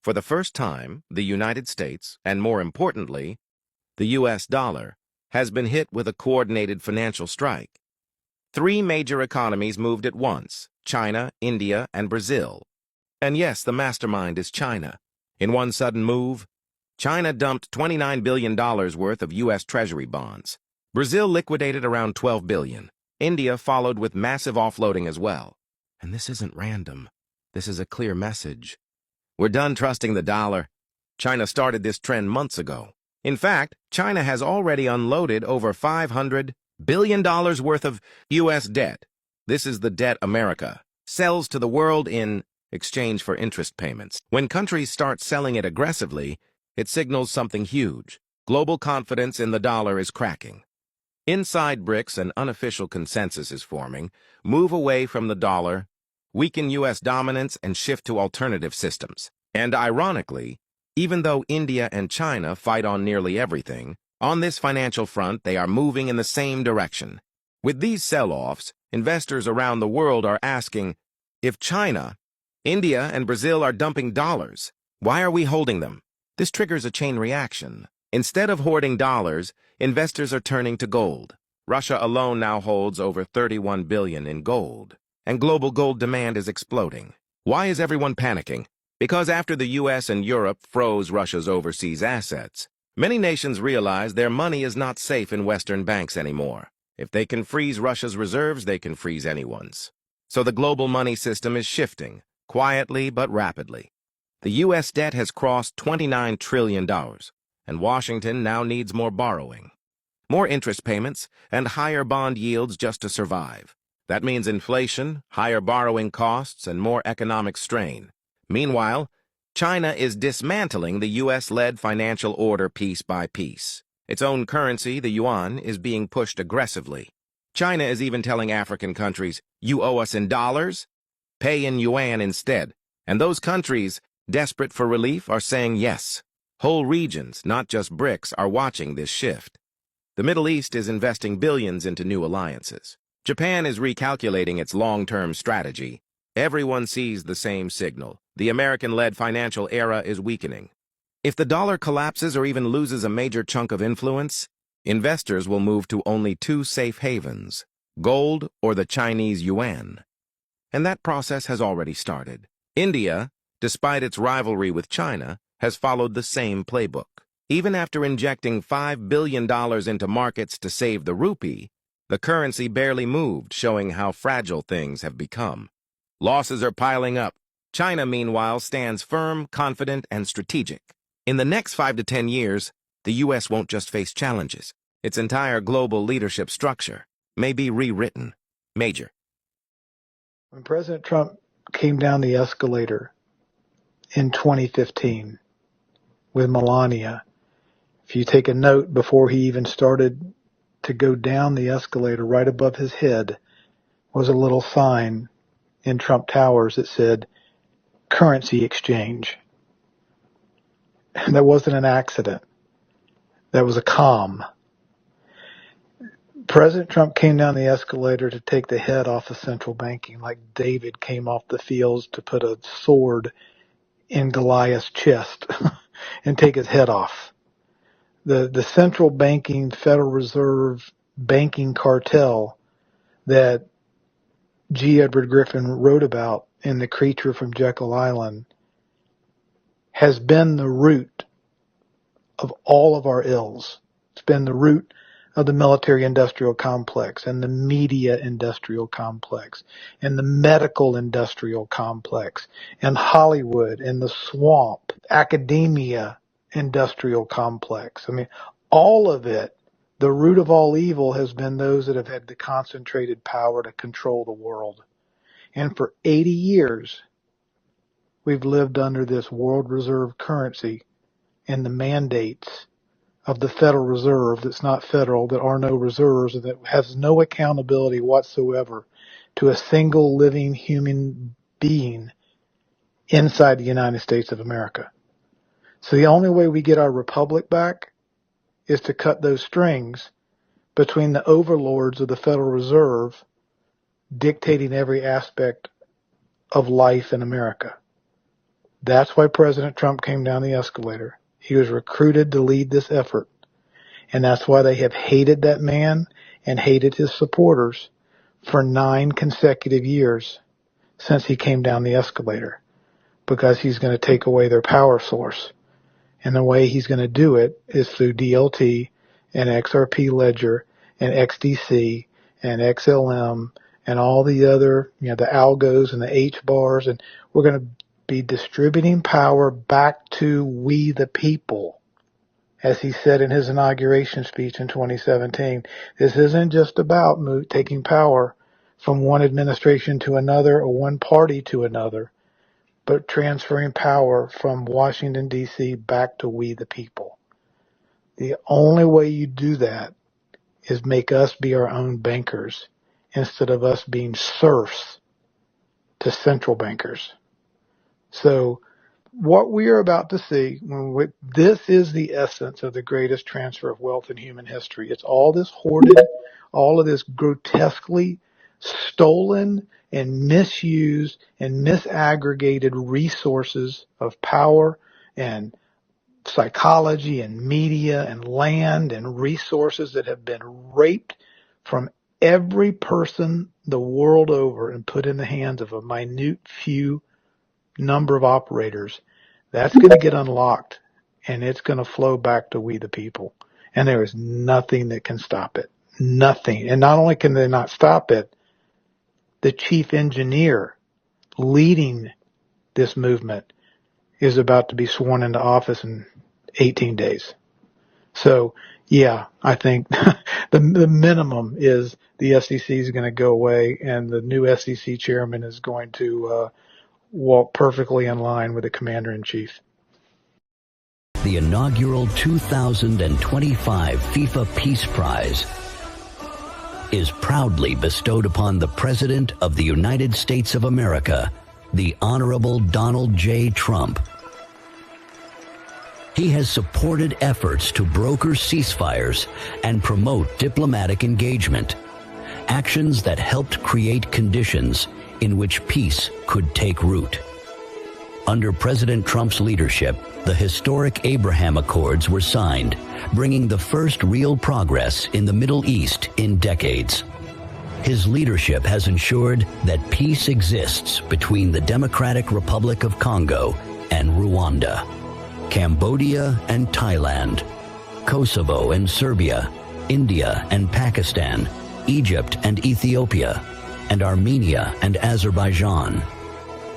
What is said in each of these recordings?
For the first time, the United States, and more importantly, the U.S. dollar, has been hit with a coordinated financial strike. Three major economies moved at once: China, India, and Brazil. And yes, the mastermind is China. In one sudden move, China dumped $29 billion worth of U.S. Treasury bonds. Brazil liquidated around $12 billion. India followed with massive offloading as well. And this isn't random. This is a clear message. We're done trusting the dollar. China started this trend months ago. In fact, China has already unloaded over $500 billion worth of U.S. debt. This is the debt America sells to the world in exchange for interest payments. When countries start selling it aggressively, it signals something huge. Global confidence in the dollar is cracking. Inside Brics, an unofficial consensus is forming: move away from the dollar, weaken U.S. dominance, and shift to alternative systems. And ironically, even though India and China fight on nearly everything, on this financial front they are moving in the same direction. With these sell-offs, investors around the world are asking, if China, India, and Brazil are dumping dollars, why are we holding them? This triggers a chain reaction. Instead of hoarding dollars, investors are turning to gold. Russia alone now holds over $31 billion in gold, and global gold demand is exploding. Why is everyone panicking? Because after the U.S. and Europe froze Russia's overseas assets, many nations realize their money is not safe in Western banks anymore. If they can freeze Russia's reserves, they can freeze anyone's. So the global money system is shifting, quietly but rapidly. The U.S. debt has crossed $29 trillion, and Washington now needs more borrowing, more interest payments, and higher bond yields just to survive. That means inflation, higher borrowing costs, and more economic strain. Meanwhile, China is dismantling the U.S.-led financial order piece by piece. Its own currency, the yuan, is being pushed aggressively. China is even telling African countries, "You owe us in dollars? Pay in yuan instead." And those countries, desperate for relief, are saying yes. Whole regions, not just Brics, are watching this shift. The Middle East is investing billions into new alliances. Japan is recalculating its long-term strategy. Everyone sees the same signal. The American-led financial era is weakening. If the dollar collapses or even loses a major chunk of influence, investors will move to only two safe havens: gold or the Chinese yuan. And that process has already started. India, despite its rivalry with China, has followed the same playbook. Even after injecting $5 billion into markets to save the rupee, the currency barely moved, showing how fragile things have become. Losses are piling up. China, meanwhile, stands firm, confident, and strategic. In the next 5 to 10 years, the U.S. won't just face challenges. Its entire global leadership structure may be rewritten. Major. When President Trump came down the escalator in 2015 with Melania, if you take a note, before he even started to go down the escalator, right above his head was a little sign in Trump Towers that said, "Currency exchange." And that wasn't an accident. That was a calm. President Trump came down the escalator to take the head off of central banking, like David came off the fields to put a sword in Goliath's chest and take his head off. The central banking, Federal Reserve banking cartel that G. Edward Griffin wrote about in The Creature from Jekyll Island has been the root of all of our ills. It's been the root of the military-industrial complex and the media-industrial complex and the medical-industrial complex and Hollywood and the swamp, academia-industrial complex. I mean, all of it, the root of all evil has been those that have had the concentrated power to control the world. And for 80 years, we've lived under this world reserve currency and the mandates of the Federal Reserve that's not federal, that are no reserves, that has no accountability whatsoever to a single living human being inside the United States of America. So the only way we get our republic back is to cut those strings between the overlords of the Federal Reserve dictating every aspect of life in America. That's why President Trump came down the escalator. He was recruited to lead this effort. And that's why they have hated that man and hated his supporters for 9 consecutive years since he came down the escalator, because he's going to take away their power source. And the way he's going to do it is through DLT and XRP Ledger and XDC and XLM and all the other, the algos and the H bars. And we're going to be distributing power back to we the people. As he said in his inauguration speech in 2017, this isn't just about taking power from one administration to another or one party to another, but transferring power from Washington, D.C. back to we the people. The only way you do that is make us be our own bankers instead of us being serfs to central bankers. So what we are about to see, this is the essence of the greatest transfer of wealth in human history. It's all this hoarded, all of this grotesquely stolen and misused and misaggregated resources of power and psychology and media and land and resources that have been raped from every person the world over and put in the hands of a minute few number of operators. That's going to get unlocked, and it's going to flow back to we the people. And there is nothing that can stop it. Nothing. And not only can they not stop it, the chief engineer leading this movement is about to be sworn into office in 18 days. So, yeah, I think the minimum is the SEC is going to go away, and the new SEC chairman is going to walk perfectly in line with the commander-in-chief. The inaugural 2025 FIFA Peace Prize is proudly bestowed upon the President of the United States of America, the Honorable Donald J. Trump. He has supported efforts to broker ceasefires and promote diplomatic engagement, actions that helped create conditions in which peace could take root. Under President Trump's leadership, the historic Abraham Accords were signed, bringing the first real progress in the Middle East in decades. His leadership has ensured that peace exists between the Democratic Republic of Congo and Rwanda, Cambodia and Thailand, Kosovo and Serbia, India and Pakistan, Egypt and Ethiopia, and Armenia and Azerbaijan.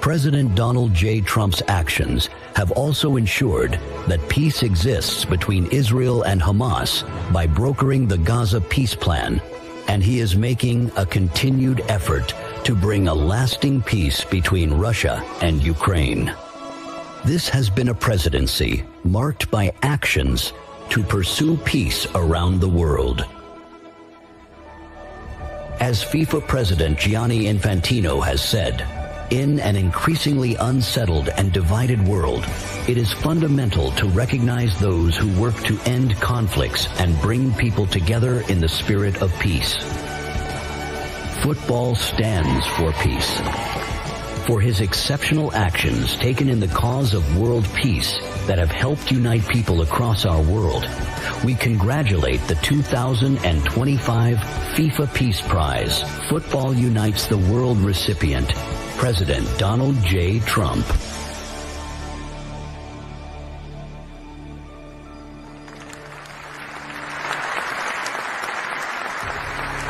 President Donald J. Trump's actions have also ensured that peace exists between Israel and Hamas by brokering the Gaza peace plan, and he is making a continued effort to bring a lasting peace between Russia and Ukraine. This has been a presidency marked by actions to pursue peace around the world. As FIFA President Gianni Infantino has said, in an increasingly unsettled and divided world, it is fundamental to recognize those who work to end conflicts and bring people together in the spirit of peace. Football stands for peace. For his exceptional actions taken in the cause of world peace that have helped unite people across our world, we congratulate the 2025 FIFA Peace Prize Football Unites the World recipient, President Donald J. Trump.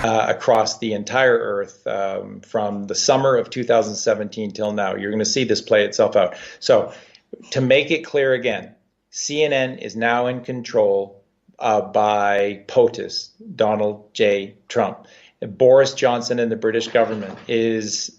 Across the entire earth from the summer of 2017 till now. You're going to see this play itself out. So to make it clear again, CNN is now in control by POTUS, Donald J. Trump. Boris Johnson and the British government is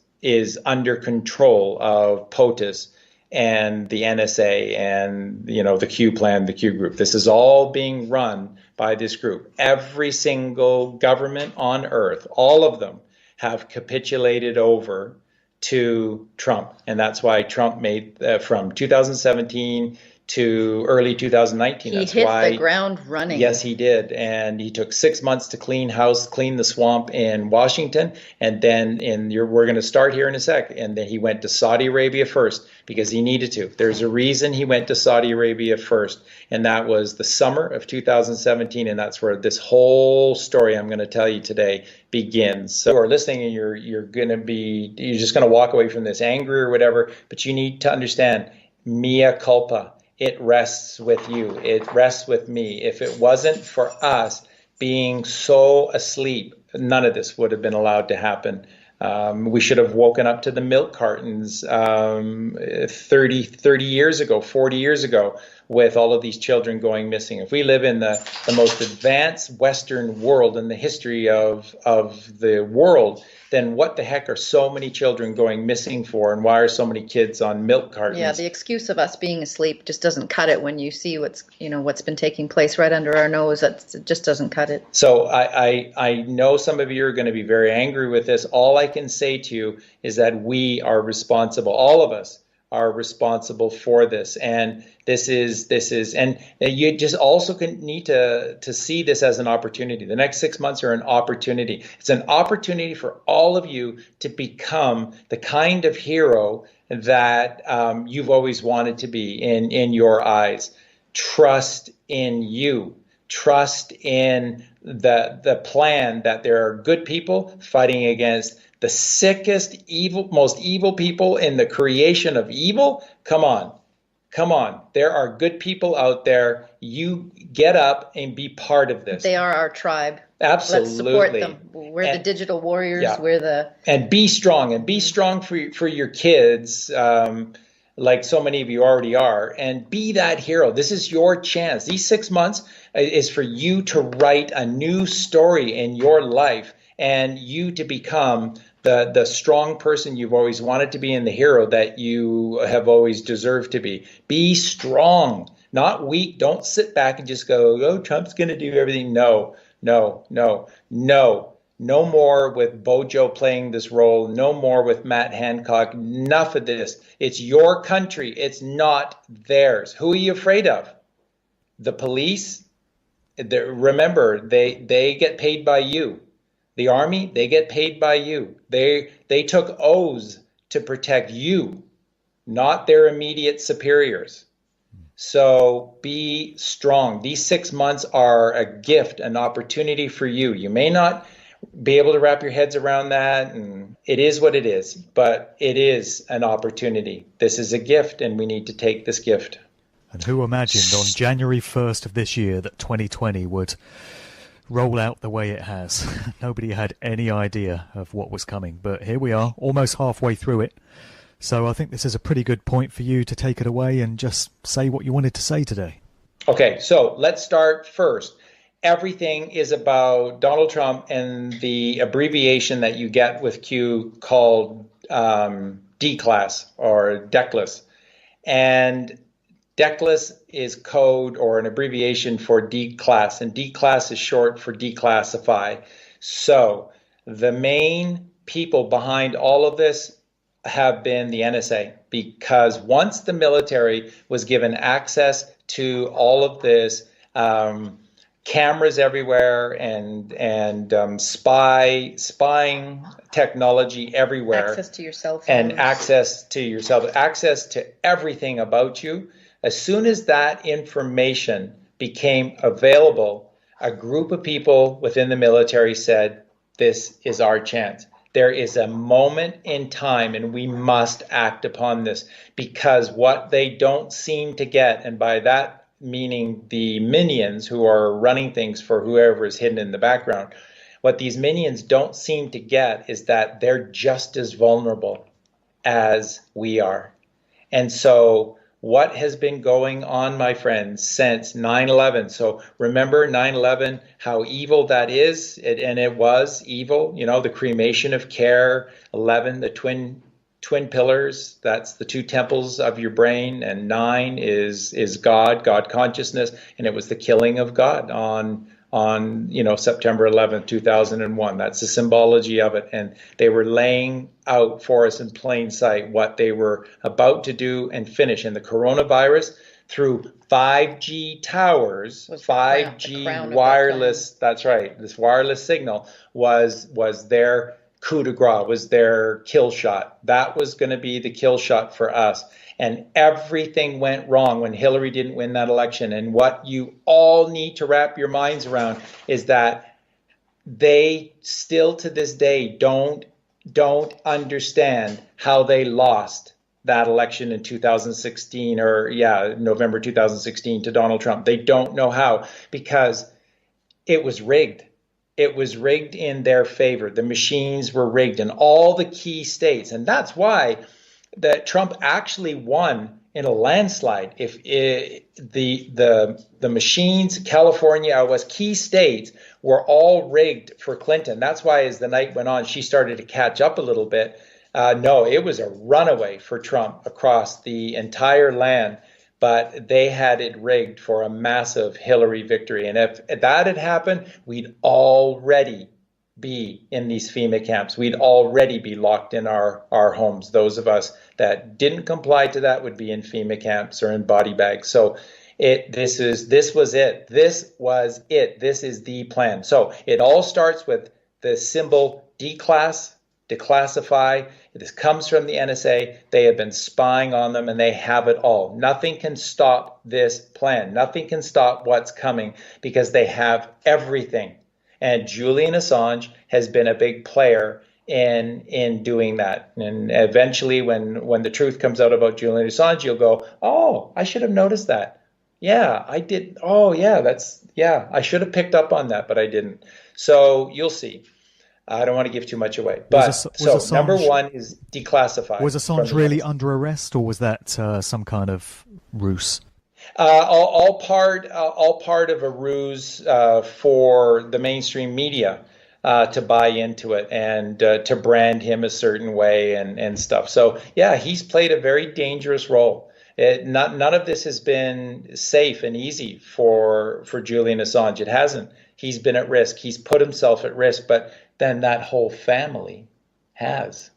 under control of POTUS and the NSA and, the Q plan, the Q group. This is all being run by this group. Every single government on earth, all of them, have capitulated over to Trump. And that's why Trump made, from 2017 to early 2019. He That's hit why, the ground running. Yes, he did. And he took 6 months to clean house, clean the swamp in Washington. And then we're going to start here in a sec. And then he went to Saudi Arabia first because he needed to. There's a reason he went to Saudi Arabia first. And that was the summer of 2017. And that's where this whole story I'm going to tell you today begins. So you're listening and you're just going to walk away from this angry or whatever. But you need to understand, mea culpa. It rests with you. It rests with me. If it wasn't for us being so asleep, none of this would have been allowed to happen. We should have woken up to the milk cartons 30 years ago, 40 years ago, with all of these children going missing. If we live in the most advanced Western world in the history of the world, then what the heck are so many children going missing for, and why are so many kids on milk cartons? Yeah, the excuse of us being asleep just doesn't cut it when you see what's been taking place right under our nose. It just doesn't cut it. So I know some of you are going to be very angry with this. All I can say to you is that we are responsible. All of us are responsible for this, and this is and you just also need to see this as an opportunity. The next 6 months are an opportunity. It's an opportunity for all of you to become the kind of hero that you've always wanted to be in your eyes. Trust in you. Trust in the plan that there are good people fighting against the sickest, most evil people in the creation of evil. Come on. There are good people out there. You get up and be part of this. They are our tribe. Absolutely. Let's support them. We're the digital warriors. Yeah. And be strong. And be strong for your kids, like so many of you already are. And be that hero. This is your chance. These 6 months is for you to write a new story in your life, and you to become the strong person you've always wanted to be, and the hero that you have always deserved to be. Be strong, not weak. Don't sit back and just go, oh, Trump's going to do everything. No. No more with Bojo playing this role. No more with Matt Hancock. Enough of this. It's your country. It's not theirs. Who are you afraid of? The police? Remember, they get paid by you. The army, they get paid by you. They took oaths to protect you, not their immediate superiors. So be strong. These 6 months are a gift, an opportunity for you. You may not be able to wrap your heads around that, and it is what it is, but it is an opportunity. This is a gift, and we need to take this gift. And who imagined on January 1st of this year that 2020 would roll out the way it has? Nobody had any idea of what was coming, but here we are, almost halfway through it. So I think this is a pretty good point for you to take it away and just say what you wanted to say today. Okay, so let's start first. Everything is about Donald Trump and the abbreviation that you get with Q called D-class or DECLAS. And DECLAS is code or an abbreviation for D-class, and D-class is short for declassify. So the main people behind all of this have been the NSA, because once the military was given access to all of this cameras everywhere and spying technology everywhere, access to your cell phones, and access to everything about you. As soon as that information became available, a group of people within the military said, this is our chance. There is a moment in time, and we must act upon this, because what they don't seem to get, and by that meaning the minions who are running things for whoever is hidden in the background, what these minions don't seem to get is that they're just as vulnerable as we are. And so what has been going on, my friends, since 9/11? So remember 9/11, how evil that is, and it was evil. You know, the cremation of care, 11, the twin pillars, that's the two temples of your brain, and 9 is God consciousness, and it was the killing of God on September 11th, 2001. That's the symbology of it. And they were laying out for us in plain sight what they were about to do and finish. And the coronavirus, through 5G towers, Was the 5G crown of their wireless, that's right, this wireless signal was their coup de grace, was their kill shot. That was going to be the kill shot for us. And everything went wrong when Hillary didn't win that election. And what you all need to wrap your minds around is that they still to this day don't understand how they lost that election in 2016, or November 2016, to Donald Trump. They don't know how, because it was rigged. It was rigged in their favor. The machines were rigged in all the key states. And that's why that Trump actually won in a landslide. If the machines, California, out west, key states were all rigged for Clinton. That's why as the night went on, she started to catch up a little bit. No, it was a runaway for Trump across the entire land, but they had it rigged for a massive Hillary victory. And if that had happened, we'd already be in these FEMA camps. We'd already be locked in our homes. Those of us that didn't comply to that would be in FEMA camps or in body bags. So this was it. This was it. This is the plan. So it all starts with the symbol declassify. This comes from the NSA. They have been spying on them, and they have it all. Nothing can stop this plan. Nothing can stop what's coming, because they have everything. And Julian Assange has been a big player in doing that. And eventually, when the truth comes out about Julian Assange, you'll go, oh, I should have noticed that. Yeah, I did. Oh, yeah, I should have picked up on that, but I didn't. So you'll see. I don't want to give too much away. But Assange, number one is declassify. Was Assange really under arrest, or was that some kind of ruse? All part of a ruse for the mainstream media to buy into it and to brand him a certain way and stuff. So yeah, he's played a very dangerous role. None of this has been safe and easy for Julian Assange. It hasn't. He's been at risk. He's put himself at risk. But then that whole family has.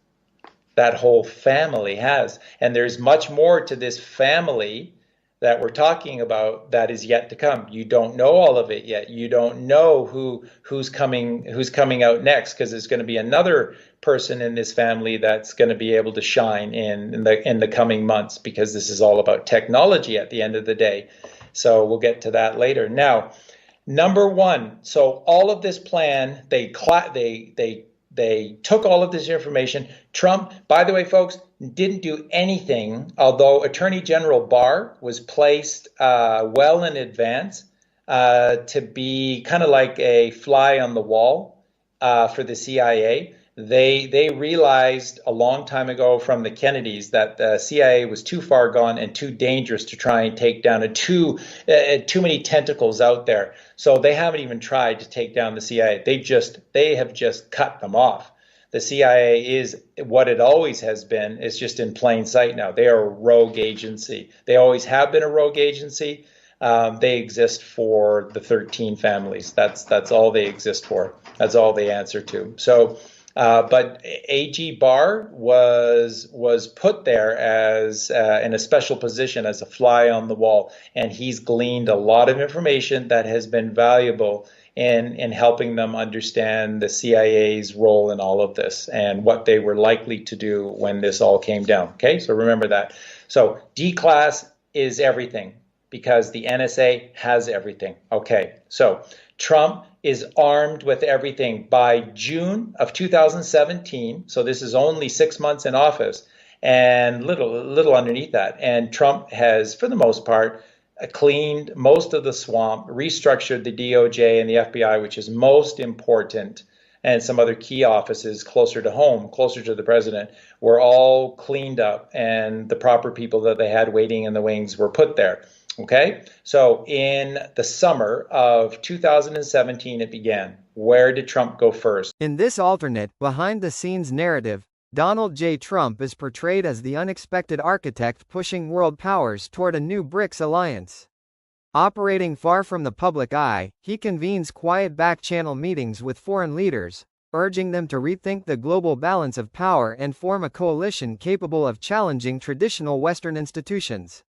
That whole family has. And there's much more to this family that we're talking about that is yet to come. You don't know all of it yet. You don't know who's coming out next, because there's going to be another person in this family that's going to be able to shine in the coming months, because this is all about technology at the end of the day. So we'll get to that later. Now, number one, so all of this plan, they took all of this information. Trump, by the way, folks, didn't do anything, although Attorney General Barr was placed well in advance to be kind of like a fly on the wall for the CIA. They realized a long time ago from the Kennedys that the CIA was too far gone and too dangerous to try and take down, and too many tentacles out there. So they haven't even tried to take down the CIA. They have just cut them off. The CIA is what it always has been. It's just in plain sight now. They are a rogue agency. They always have been a rogue agency. They exist for the 13 families. That's all they exist for. That's all they answer to. So, but AG Barr was put there as in a special position as a fly on the wall, and he's gleaned a lot of information that has been valuable in helping them understand the CIA's role in all of this and what they were likely to do when this all came down. Okay, so remember that. So declass is everything, because the NSA has everything. Okay, so Trump is armed with everything by June of 2017. So this is only 6 months in office and little underneath that. And Trump has, for the most part, cleaned most of the swamp, restructured the DOJ and the FBI, which is most important, and some other key offices closer to home, closer to the president, were all cleaned up, and the proper people that they had waiting in the wings were put there. Okay, so in the summer of 2017, it began. Where did Trump go first? In this alternate, behind-the-scenes narrative, Donald J. Trump is portrayed as the unexpected architect pushing world powers toward a new Brics alliance. Operating far from the public eye, he convenes quiet back-channel meetings with foreign leaders, urging them to rethink the global balance of power and form a coalition capable of challenging traditional Western institutions.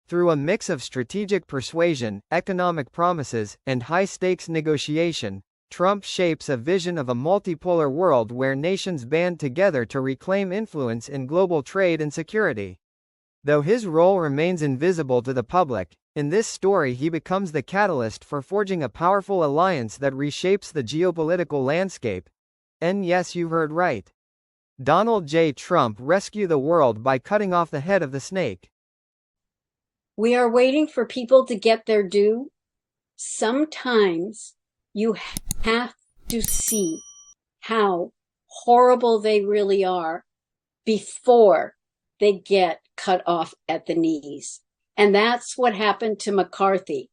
Through a mix of strategic persuasion, economic promises, and high-stakes negotiation, Trump shapes a vision of a multipolar world where nations band together to reclaim influence in global trade and security. Though his role remains invisible to the public, in this story he becomes the catalyst for forging a powerful alliance that reshapes the geopolitical landscape. And yes, you heard right. Donald J. Trump rescue the world by cutting off the head of the snake. We are waiting for people to get their due. Sometimes you have to see how horrible they really are before they get cut off at the knees. And that's what happened to McCarthy.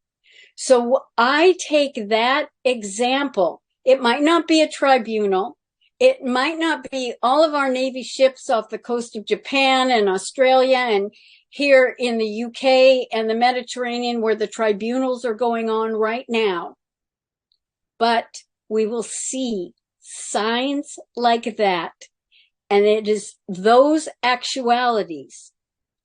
So I take that example. It might not be a tribunal. It might not be all of our Navy ships off the coast of Japan and Australia and here in the UK and the Mediterranean where the tribunals are going on right now. But we will see signs like that. And it is those actualities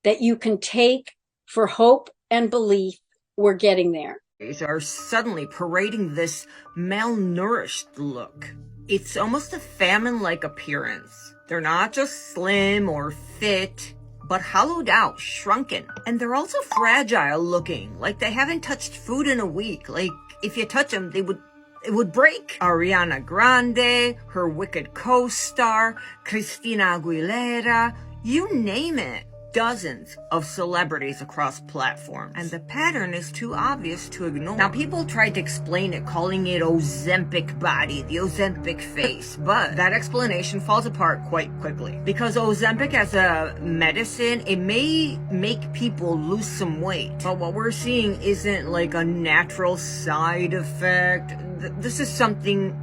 that you can take for hope and belief we're getting there. Are suddenly parading this malnourished look. It's almost a famine-like appearance. They're not just slim or fit, but hollowed out, shrunken. And they're also fragile looking, like they haven't touched food in a week. Like, if you touch them, it would break. Ariana Grande, her Wicked co-star, Christina Aguilera, you name it. Dozens of celebrities across platforms. And the pattern is too obvious to ignore. Now, people tried to explain it, calling it Ozempic body, the Ozempic face, but that explanation falls apart quite quickly. Because Ozempic as a medicine, it may make people lose some weight, but what we're seeing isn't like a natural side effect. This is something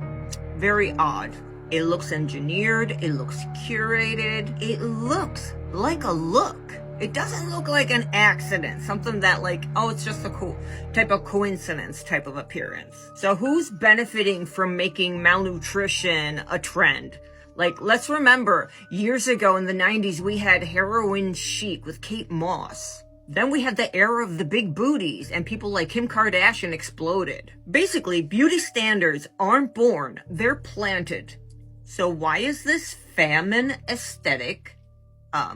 very odd. It looks engineered, it looks curated, it looks like a look. It doesn't look like an accident, something that like, oh, it's just a cool type of coincidence type of appearance. So who's benefiting from making malnutrition a trend? Like, let's remember, years ago in the 90s, we had heroin chic with Kate Moss. Then we had the era of the big booties, and people like Kim Kardashian exploded. Basically, beauty standards aren't born, they're planted. So why is this famine aesthetic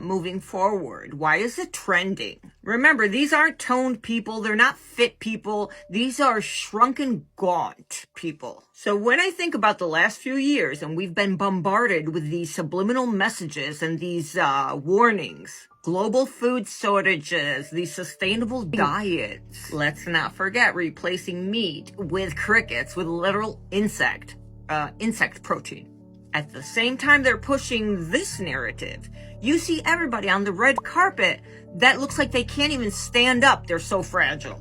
moving forward? Why is it trending? Remember, these aren't toned people. They're not fit people. These are shrunken, gaunt people. So when I think about the last few years, and we've been bombarded with these subliminal messages and these warnings, global food shortages, these sustainable diets, let's not forget replacing meat with crickets, with literal insect protein. At the same time they're pushing this narrative, you see everybody on the red carpet that looks like they can't even stand up. They're so fragile.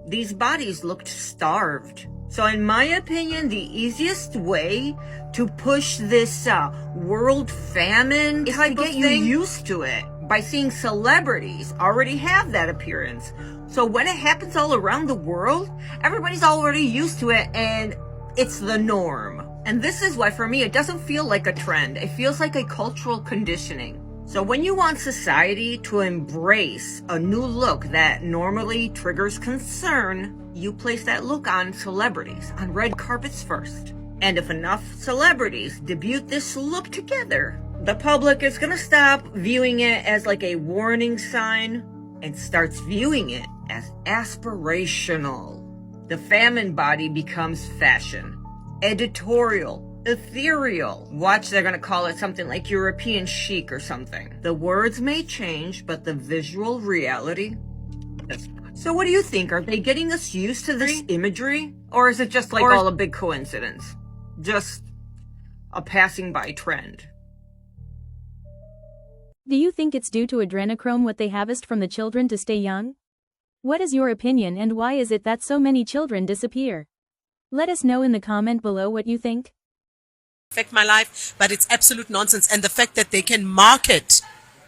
These bodies looked starved. So in my opinion, the easiest way to push this world famine is to get you used to it by seeing celebrities already have that appearance. So when it happens all around the world, everybody's already used to it and it's the norm. And this is why, for me, it doesn't feel like a trend. It feels like a cultural conditioning. So when you want society to embrace a new look that normally triggers concern, you place that look on celebrities, on red carpets first. And if enough celebrities debut this look together, the public is gonna stop viewing it as like a warning sign and starts viewing it as aspirational. The famine body becomes fashion. Editorial, ethereal. Watch, they're gonna call it something like European chic or something. The words may change, but the visual reality is not. So what do you think? Are they getting us used to this imagery? Or is it just like all a big coincidence? Just a passing by trend? Do you think it's due to adrenochrome, what they harvest from the children to stay young? What is your opinion, and why is it that so many children disappear? Let us know in the comment below what you think. Affect my life, but it's absolute nonsense. And the fact that they can market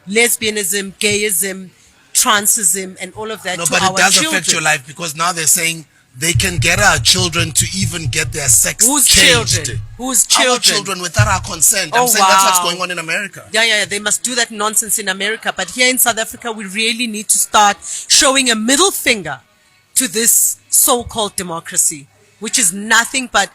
lesbianism, gayism, transism, and all of that to our children. But it does affect your life, because now they're saying they can get our children to even get their sex Whose changed. children? Whose children? Our children without our consent. Oh, I'm saying that's what's wow. going on in America. Yeah, they must do that nonsense in America. But here in South Africa, we really need to start showing a middle finger to this so-called democracy, which is nothing but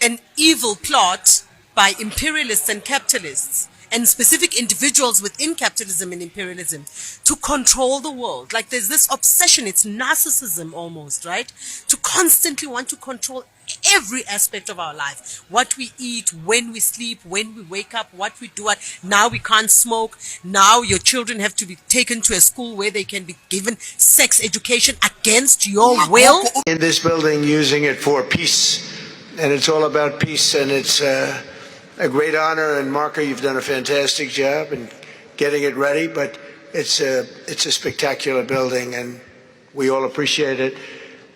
an evil plot by imperialists and capitalists and specific individuals within capitalism and imperialism to control the world. Like there's this obsession, it's narcissism almost, right? To constantly want to control every aspect of our life. What we eat, when we sleep, when we wake up, what we do. Now we can't smoke. Now your children have to be taken to a school where they can be given sex education against your will. In this building, using it for peace. And it's all about peace, and it's a great honor. And Marco, you've done a fantastic job in getting it ready, but it's a spectacular building, and we all appreciate it.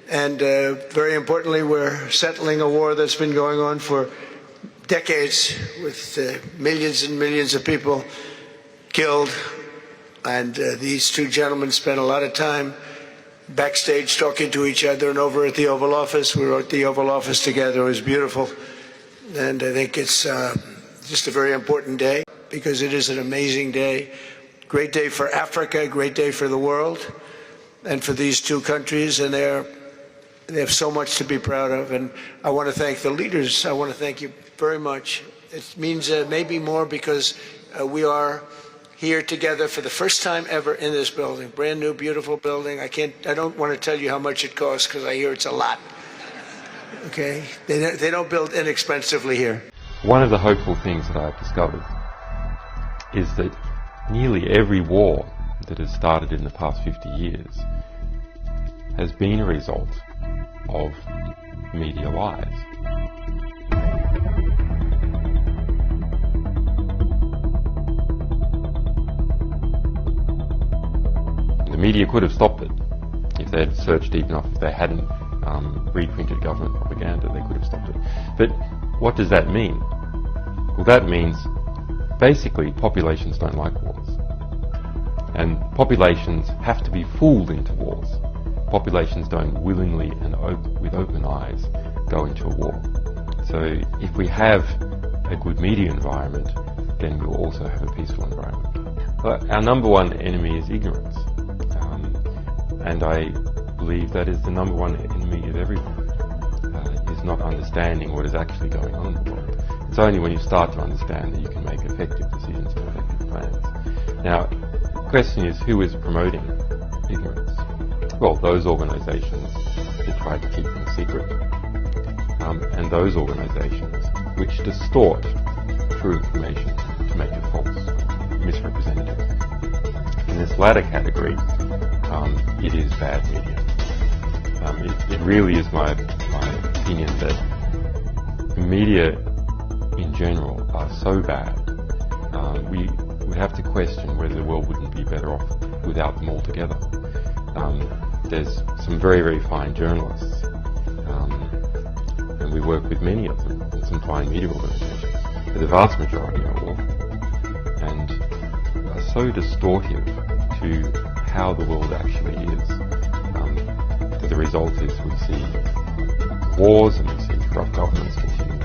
And very importantly, we're settling a war that's been going on for decades with millions and millions of people killed. And these two gentlemen spent a lot of time backstage talking to each other, and over at the Oval Office. We were at the Oval Office together. It was beautiful. And I think it's just a very important day because it is an amazing day. Great day for Africa, great day for the world, and for these two countries. And they have so much to be proud of. And I want to thank the leaders. I want to thank you very much. It means maybe more because we are here together for the first time ever in this building. Brand new, beautiful building. I don't want to tell you how much it costs because I hear it's a lot. Okay? They don't build inexpensively here. One of the hopeful things that I've discovered is that nearly every war that has started in the past 50 years has been a result of media lies. The media could have stopped it if they had searched deep enough. If they hadn't reprinted government propaganda, they could have stopped it. But what does that mean? Well, that means basically populations don't like wars. And populations have to be fooled into wars. Populations don't willingly and with open eyes go into a war. So if we have a good media environment, then we'll also have a peaceful environment. But our number one enemy is ignorance. And I believe that is the number one enemy of everyone, is not understanding what is actually going on in the world. It's only when you start to understand that you can make effective decisions and effective plans. Now, the question is, who is promoting ignorance? Well, those organizations that try to keep things secret, and those organizations which distort true information to make it false, misrepresentative. In this latter category, it is bad media. It really is my opinion that media in general are so bad, we would have to question whether the world wouldn't be better off without them altogether. There's some very, very fine journalists, and we work with many of them, and some fine media organizations, but the vast majority are awful and are so distortive to how the world actually is, that the result is we see wars and we see corrupt governments continue.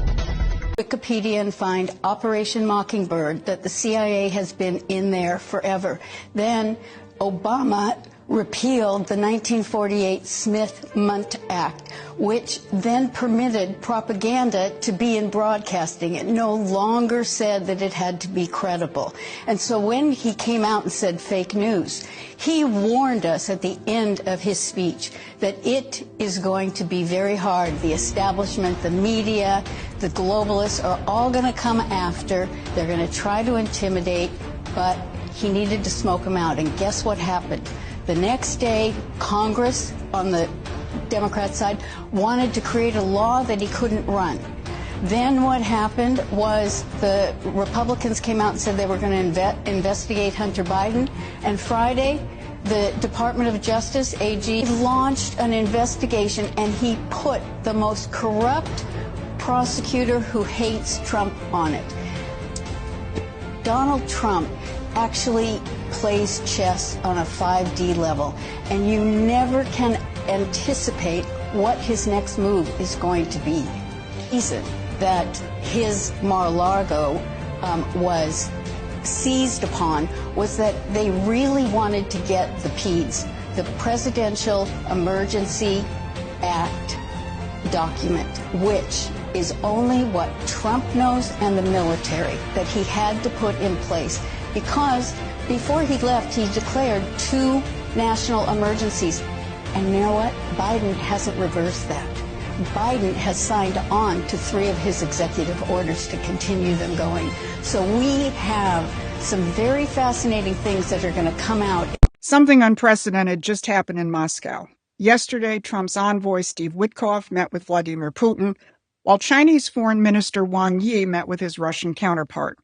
Wikipedia and find Operation Mockingbird, that the CIA has been in there forever. Then Obama repealed the 1948 Smith-Mundt Act, which then permitted propaganda to be in broadcasting. It no longer said that it had to be credible. And so when he came out and said fake news, he warned us at the end of his speech that it is going to be very hard. The establishment, the media, the globalists are all going to come after. They're going to try to intimidate, but he needed to smoke them out. And guess what happened? The next day, Congress, on the Democrat side, wanted to create a law that he couldn't run. Then what happened was the Republicans came out and said they were going to investigate Hunter Biden. And Friday, the Department of Justice, AG, launched an investigation, and he put the most corrupt prosecutor who hates Trump on it. Donald Trump actually plays chess on a 5D level, and you never can anticipate what his next move is going to be. The reason that his Mar-a-Lago was seized upon was that they really wanted to get the PEDS, the Presidential Emergency Act document, which is only what Trump knows and the military that he had to put in place, because before he left, he declared 2 national emergencies. And you know what? Biden hasn't reversed that. Biden has signed on to 3 of his executive orders to continue them going. So we have some very fascinating things that are going to come out. Something unprecedented just happened in Moscow. Yesterday, Trump's envoy, Steve Witkoff, met with Vladimir Putin, while Chinese Foreign Minister Wang Yi met with his Russian counterpart.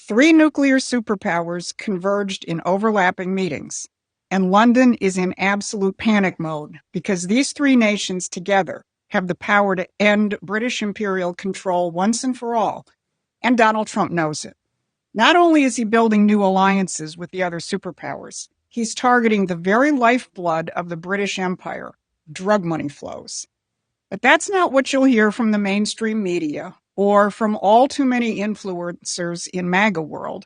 3 nuclear superpowers converged in overlapping meetings. And London is in absolute panic mode because these 3 nations together have the power to end British imperial control once and for all. And Donald Trump knows it. Not only is he building new alliances with the other superpowers, he's targeting the very lifeblood of the British Empire, drug money flows. But that's not what you'll hear from the mainstream media or from all too many influencers in MAGA world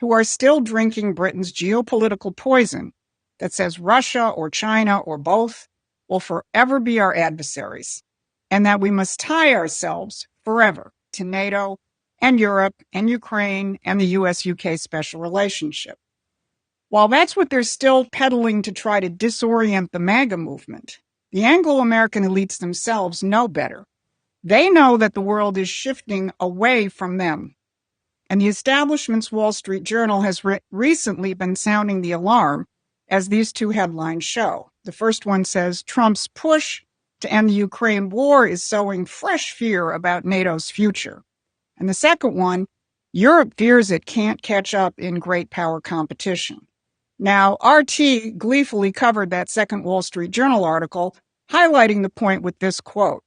who are still drinking Britain's geopolitical poison that says Russia or China or both will forever be our adversaries, and that we must tie ourselves forever to NATO and Europe and Ukraine and the US-UK special relationship. While that's what they're still peddling to try to disorient the MAGA movement, the Anglo-American elites themselves know better. They know that the world is shifting away from them. And the establishment's Wall Street Journal has recently been sounding the alarm, as these 2 headlines show. The first one says, Trump's push to end the Ukraine war is sowing fresh fear about NATO's future. And the second one, Europe fears it can't catch up in great power competition. Now, RT gleefully covered that second Wall Street Journal article, highlighting the point with this quote,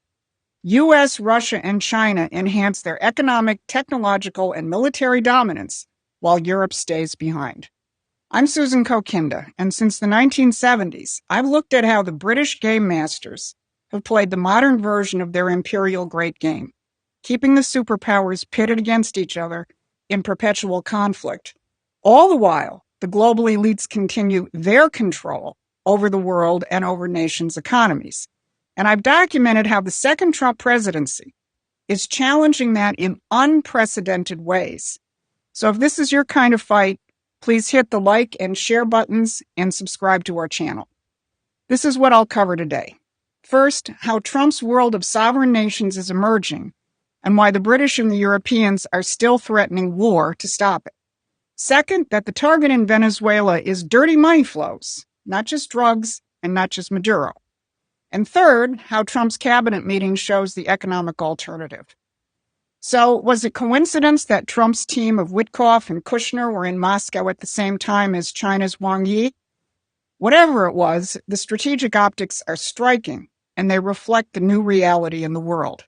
U.S., Russia, and China enhance their economic, technological, and military dominance while Europe stays behind. I'm Susan Kokinda, and since the 1970s, I've looked at how the British game masters have played the modern version of their imperial great game, keeping the superpowers pitted against each other in perpetual conflict. All the while, the global elites continue their control over the world and over nations' economies. And I've documented how the second Trump presidency is challenging that in unprecedented ways. So if this is your kind of fight, please hit the like and share buttons and subscribe to our channel. This is what I'll cover today. First, how Trump's world of sovereign nations is emerging and why the British and the Europeans are still threatening war to stop it. Second, that the target in Venezuela is dirty money flows, not just drugs and not just Maduro. And third, how Trump's cabinet meeting shows the economic alternative. So, was it coincidence that Trump's team of Witkoff and Kushner were in Moscow at the same time as China's Wang Yi? Whatever it was, the strategic optics are striking, and they reflect the new reality in the world.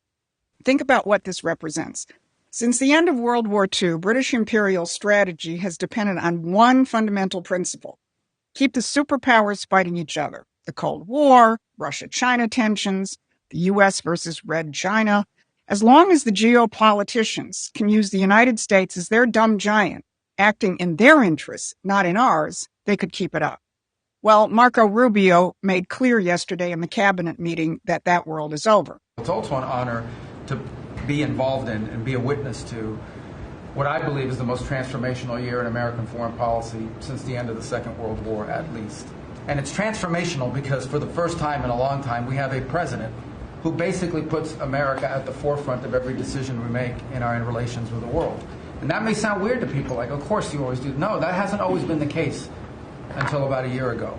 Think about what this represents. Since the end of World War II, British imperial strategy has depended on one fundamental principle: keep the superpowers fighting each other. The Cold War, Russia-China tensions, the U.S. versus Red China. As long as the geopoliticians can use the United States as their dumb giant, acting in their interests, not in ours, they could keep it up. Well, Marco Rubio made clear yesterday in the cabinet meeting that that world is over. It's also an honor to be involved in and be a witness to what I believe is the most transformational year in American foreign policy since the end of the Second World War, at least. And it's transformational because for the first time in a long time, we have a president who basically puts America at the forefront of every decision we make in our relations with the world. And that may sound weird to people, like, of course you always do. No, that hasn't always been the case until about a year ago.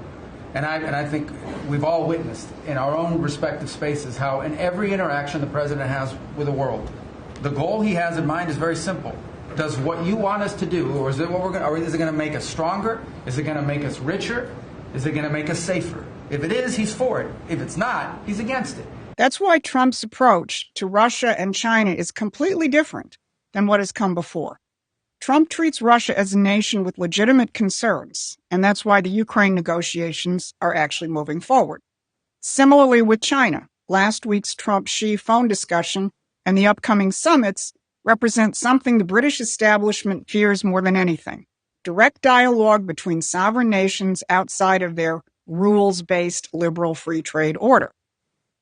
And I think we've all witnessed in our own respective spaces how in every interaction the president has with the world, the goal he has in mind is very simple. Does what you want us to do, or is it what we're going, or is it going to make us stronger? Is it going to make us richer? Is it going to make us safer? If it is, he's for it. If it's not, he's against it. That's why Trump's approach to Russia and China is completely different than what has come before. Trump treats Russia as a nation with legitimate concerns, and that's why the Ukraine negotiations are actually moving forward. Similarly with China, last week's Trump-Xi phone discussion and the upcoming summits represent something the British establishment fears more than anything: direct dialogue between sovereign nations outside of their rules-based liberal free trade order.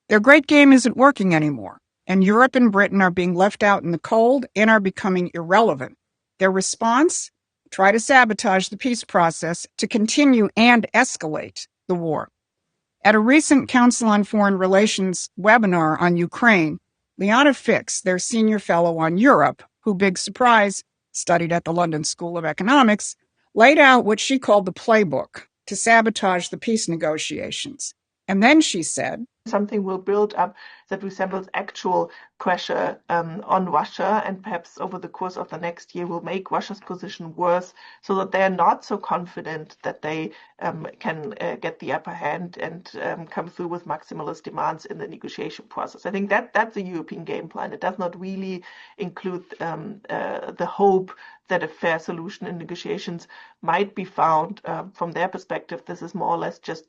Their great game isn't working anymore, and Europe and Britain are being left out in the cold and are becoming irrelevant. Their response? Try to sabotage the peace process to continue and escalate the war. At a recent Council on Foreign Relations webinar on Ukraine, Liana Fix, their senior fellow on Europe, who, big surprise, studied at the London School of Economics, laid out what she called the playbook to sabotage the peace negotiations. And then she said, something will build up that resembles actual pressure on Russia, and perhaps over the course of the next year will make Russia's position worse, so that they are not so confident that they can get the upper hand and come through with maximalist demands in the negotiation process. I think that's a European game plan. It does not really include the hope that a fair solution in negotiations might be found. From their perspective, this is more or less just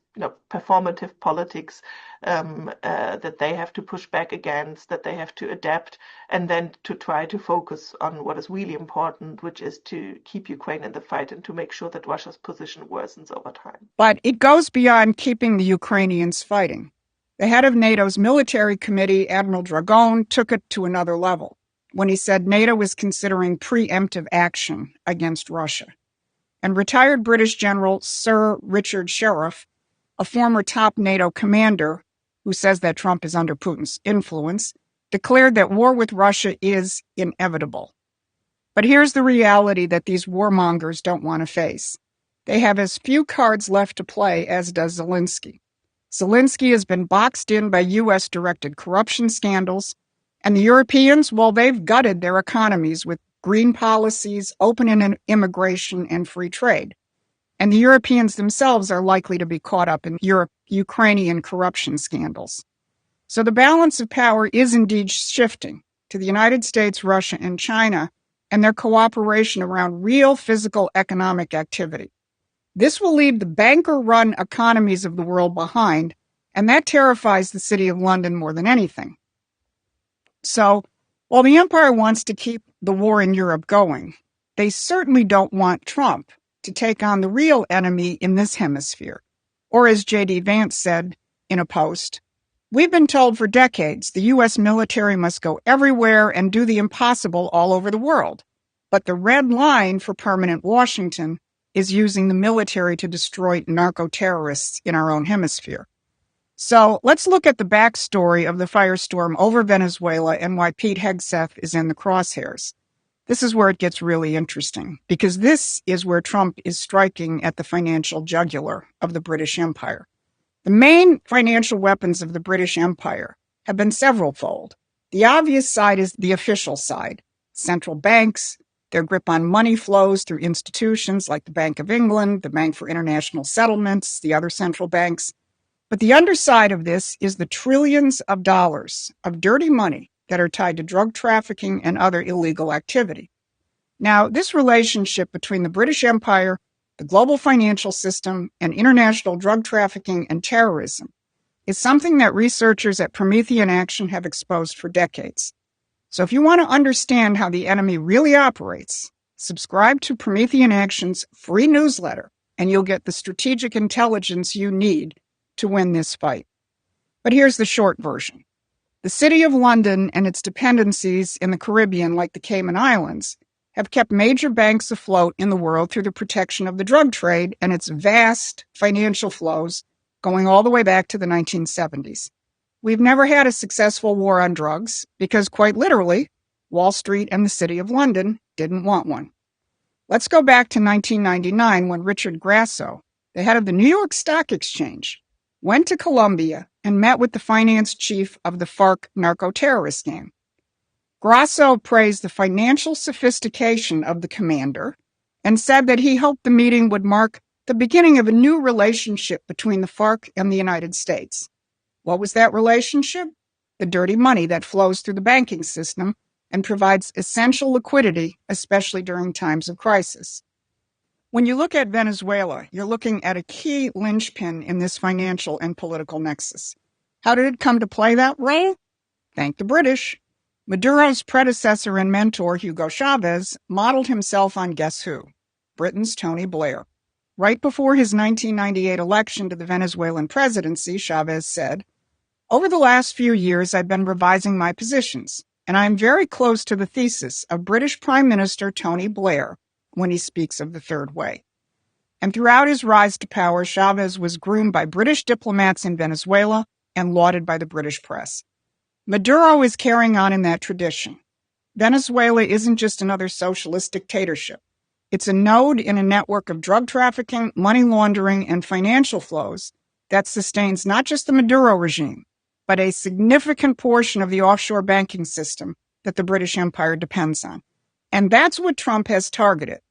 performative politics that they have to push back against, that they have to adapt, and then to try to focus on what is really important, which is to keep Ukraine in the fight and to make sure that Russia's position worsens over time. But it goes beyond keeping the Ukrainians fighting. The head of NATO's military committee, Admiral Dragon, took it to another level when he said NATO was considering preemptive action against Russia. And retired British General Sir Richard Sheriff, a former top NATO commander who says that Trump is under Putin's influence, declared that war with Russia is inevitable. But here's the reality that these warmongers don't want to face. They have as few cards left to play as does Zelensky. Zelensky has been boxed in by U.S.-directed corruption scandals, and the Europeans, well, they've gutted their economies with green policies, open immigration, and free trade. And the Europeans themselves are likely to be caught up in Ukrainian corruption scandals. So the balance of power is indeed shifting to the United States, Russia, and China, and their cooperation around real physical economic activity. This will leave the banker-run economies of the world behind, and that terrifies the City of London more than anything. So, while the empire wants to keep the war in Europe going, they certainly don't want Trump to take on the real enemy in this hemisphere. Or as J.D. Vance said in a post, "We've been told for decades the U.S. military must go everywhere and do the impossible all over the world. But the red line for permanent Washington is using the military to destroy narco-terrorists in our own hemisphere." So let's look at the backstory of the firestorm over Venezuela and why Pete Hegseth is in the crosshairs. This is where it gets really interesting, because this is where Trump is striking at the financial jugular of the British Empire. The main financial weapons of the British Empire have been severalfold. The obvious side is the official side: central banks, their grip on money flows through institutions like the Bank of England, the Bank for International Settlements, the other central banks. But the underside of this is the trillions of dollars of dirty money that are tied to drug trafficking and other illegal activity. Now, this relationship between the British Empire, the global financial system, and international drug trafficking and terrorism is something that researchers at Promethean Action have exposed for decades. So if you want to understand how the enemy really operates, subscribe to Promethean Action's free newsletter, and you'll get the strategic intelligence you need to win this fight. But here's the short version. The City of London and its dependencies in the Caribbean, like the Cayman Islands, have kept major banks afloat in the world through the protection of the drug trade and its vast financial flows going all the way back to the 1970s. We've never had a successful war on drugs because, quite literally, Wall Street and the City of London didn't want one. Let's go back to 1999 when Richard Grasso, the head of the New York Stock Exchange, went to Colombia and met with the finance chief of the FARC narco-terrorist gang. Grasso praised the financial sophistication of the commander and said that he hoped the meeting would mark the beginning of a new relationship between the FARC and the United States. What was that relationship? The dirty money that flows through the banking system and provides essential liquidity, especially during times of crisis. When you look at Venezuela, you're looking at a key linchpin in this financial and political nexus. How did it come to play that role? Thank the British. Maduro's predecessor and mentor, Hugo Chavez, modeled himself on guess who? Britain's Tony Blair. Right before his 1998 election to the Venezuelan presidency, Chavez said, "Over the last few years, I've been revising my positions, and I am very close to the thesis of British Prime Minister Tony Blair when he speaks of the third way." And throughout his rise to power, Chavez was groomed by British diplomats in Venezuela and lauded by the British press. Maduro is carrying on in that tradition. Venezuela isn't just another socialist dictatorship. It's a node in a network of drug trafficking, money laundering, and financial flows that sustains not just the Maduro regime, but a significant portion of the offshore banking system that the British Empire depends on. And that's what Trump has targeted.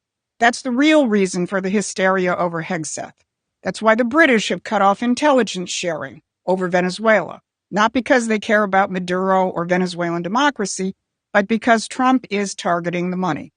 That's the real reason for the hysteria over Hegseth. That's why the British have cut off intelligence sharing over Venezuela, not because they care about Maduro or Venezuelan democracy, but because Trump is targeting the money.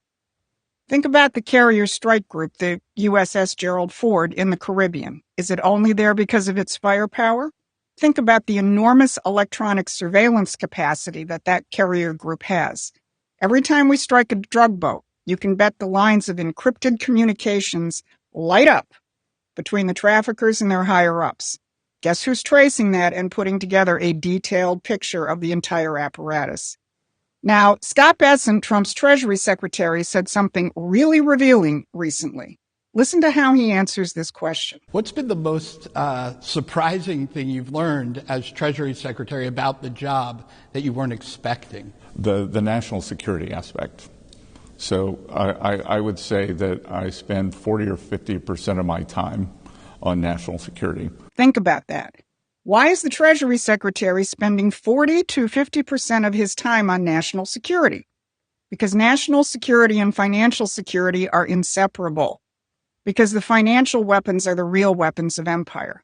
Think about the carrier strike group, the USS Gerald Ford in the Caribbean. Is it only there because of its firepower? Think about the enormous electronic surveillance capacity that carrier group has. Every time we strike a drug boat, you can bet the lines of encrypted communications light up between the traffickers and their higher-ups. Guess who's tracing that and putting together a detailed picture of the entire apparatus? Now, Scott Bessent, Trump's Treasury Secretary, said something really revealing recently. Listen to how he answers this question. What's been the most surprising thing you've learned as Treasury Secretary about the job that you weren't expecting? The national security aspect. So I would say that I spend 40 or 50% of my time on national security. Think about that. Why is the Treasury Secretary spending 40 to 50% of his time on national security? Because national security and financial security are inseparable. Because the financial weapons are the real weapons of empire.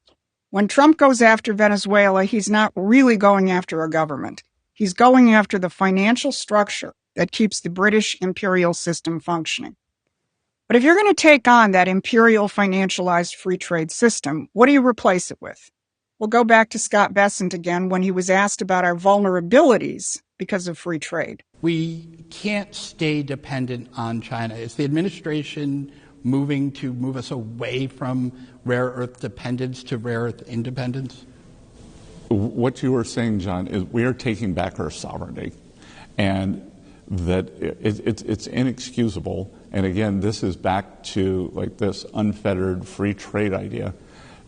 When Trump goes after Venezuela, he's not really going after a government. He's going after the financial structure that keeps the British imperial system functioning. But if you're going to take on that imperial financialized free trade system, what do you replace it with? We'll go back to Scott Bessent again when he was asked about our vulnerabilities because of free trade. We can't stay dependent on China. Is the administration moving to move us away from rare earth dependence to rare earth independence? What you are saying, John, is we are taking back our sovereignty. And that it's inexcusable. And again, this is back to like this unfettered free trade idea.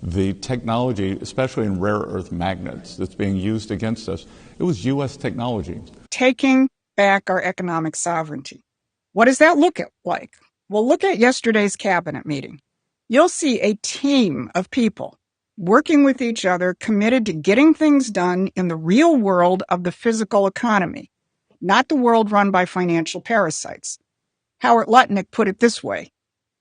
The technology, especially in rare earth magnets that's being used against us, it was U.S. technology. Taking back our economic sovereignty. What does that look like? Well, look at yesterday's cabinet meeting. You'll see a team of people working with each other, committed to getting things done in the real world of the physical economy, not the world run by financial parasites. Howard Lutnick put it this way: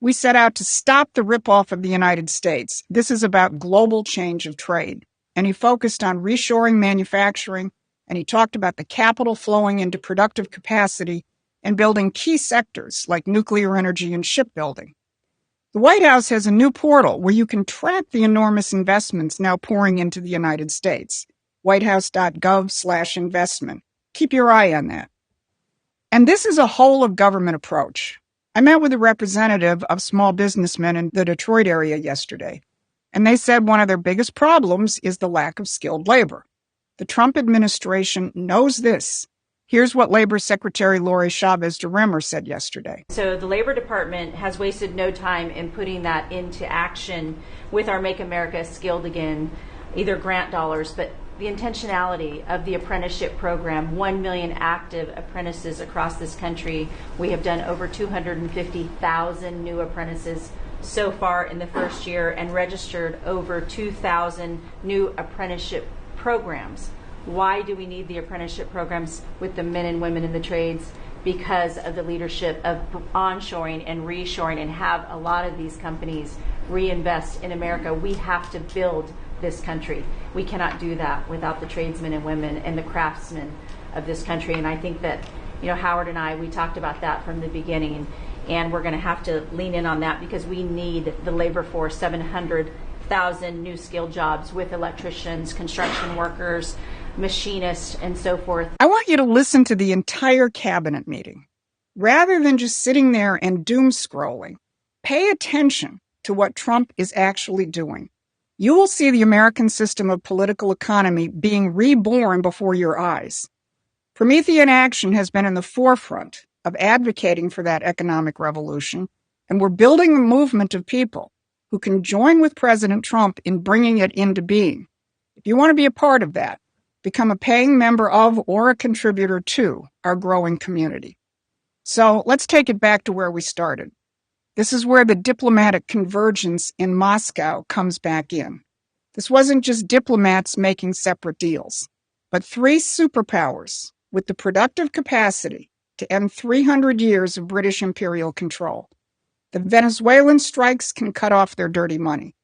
we set out to stop the ripoff of the United States. This is about global change of trade. And he focused on reshoring manufacturing, and he talked about the capital flowing into productive capacity and building key sectors like nuclear energy and shipbuilding. The White House has a new portal where you can track the enormous investments now pouring into the United States. whitehouse.gov/investment. Keep your eye on that. And this is a whole of government approach. I met with a representative of small businessmen in the Detroit area yesterday, and they said one of their biggest problems is the lack of skilled labor. The Trump administration knows this. Here's what Labor Secretary Lori Chavez de Rimmer said yesterday. So the Labor Department has wasted no time in putting that into action with our Make America Skilled Again, either grant dollars, but the intentionality of the apprenticeship program, 1 million active apprentices across this country. We have done over 250,000 new apprentices so far in the first year and registered over 2,000 new apprenticeship programs. Why do we need the apprenticeship programs with the men and women in the trades? Because of the leadership of onshoring and reshoring, and have a lot of these companies reinvest in America. We have to build this country. We cannot do that without the tradesmen and women and the craftsmen of this country. And I think that, Howard and I, we talked about that from the beginning, and we're going to have to lean in on that because we need the labor force, 100,000 new skilled jobs with electricians, construction workers, machinists, and so forth. I want you to listen to the entire cabinet meeting. Rather than just sitting there and doom scrolling, pay attention to what Trump is actually doing. You will see the American system of political economy being reborn before your eyes. Promethean Action has been in the forefront of advocating for that economic revolution, and we're building a movement of people who can join with President Trump in bringing it into being. If you want to be a part of that, become a paying member of or a contributor to our growing community. So let's take it back to where we started. This is where the diplomatic convergence in Moscow comes back in. This wasn't just diplomats making separate deals, but three superpowers with the productive capacity to end 300 years of British imperial control. The Venezuelan strikes can cut off their dirty money,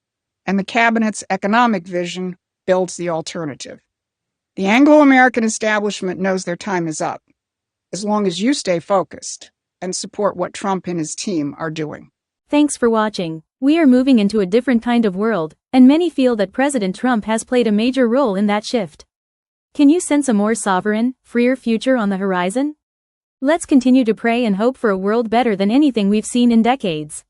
and the cabinet's economic vision builds the alternative. The Anglo-American establishment knows their time is up, as long as you stay focused and support what Trump and his team are doing. Thanks for watching. We are moving into a different kind of world, and many feel that President Trump has played a major role in that shift. Can you sense a more sovereign, freer future on the horizon? Let's continue to pray and hope for a world better than anything we've seen in decades.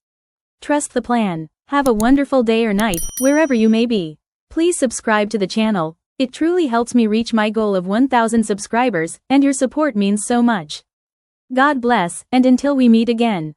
Trust the plan. Have a wonderful day or night, wherever you may be. Please subscribe to the channel. It truly helps me reach my goal of 1,000 subscribers, and your support means so much. God bless, and until we meet again.